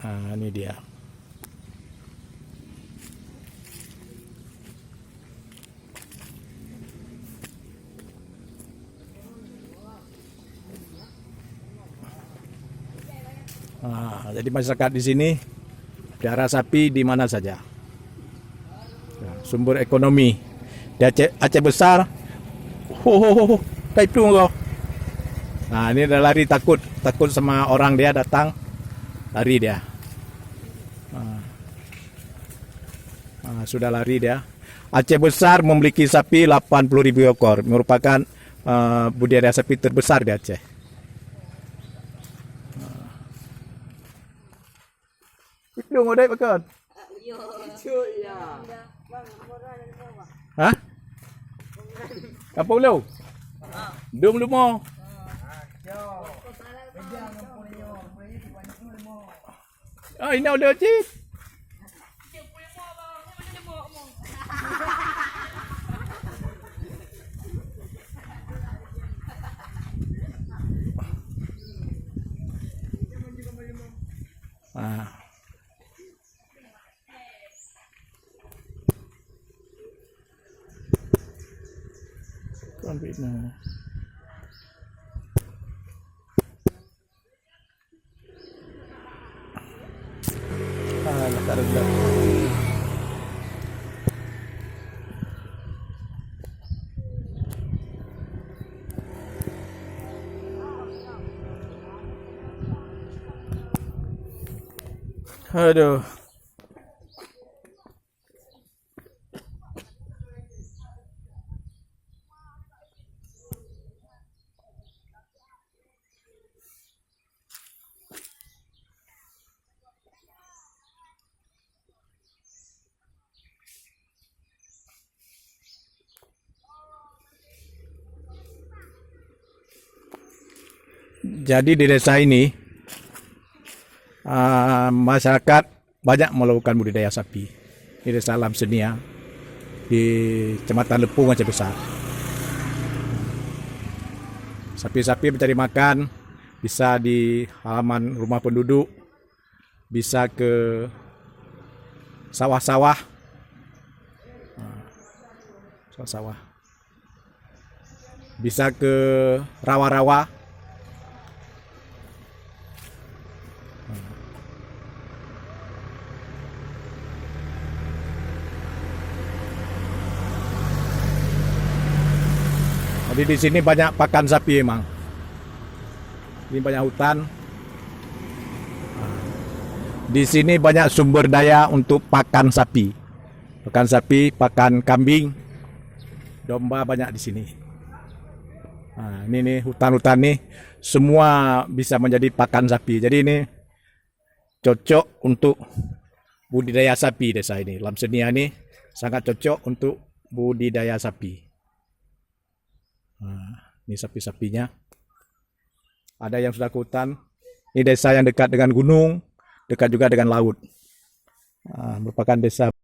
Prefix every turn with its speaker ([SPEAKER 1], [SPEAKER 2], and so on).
[SPEAKER 1] Nah, ini dia. Nah, jadi masyarakat di sini pelihara sapi di mana saja. Nah, sumber ekonomi di Aceh besar. Itu kau. Nah, ini udah lari takut sama orang dia datang, lari dia. Sudah lari dia. Aceh besar memiliki sapi 80.000 ekor, merupakan budidaya sapi terbesar di Aceh. Itu ngodai pakai. Hah? Apa ulau? Dum lumo. Ah, ini udah cip. Ah. Ambil nah. Taruh. Aduh. Jadi di desa ini masyarakat banyak melakukan budidaya sapi di desa Lamsenia di Kecamatan Lepung Aceh Besar. Sapi-sapi mencari makan bisa di halaman rumah penduduk, bisa ke sawah-sawah, bisa ke rawa-rawa. Jadi di sini banyak pakan sapi emang. Ini banyak hutan. Di sini banyak sumber daya untuk pakan sapi. Pakan sapi, pakan kambing, domba banyak di sini. Nah, ini nih hutan-hutan nih semua bisa menjadi pakan sapi. Jadi ini cocok untuk budidaya sapi desa ini. Lamsenia ini sangat cocok untuk budidaya sapi. Nah, ini sapi-sapinya. Ada yang sudah ke hutan. Ini desa yang dekat dengan gunung, dekat juga dengan laut. Merupakan desa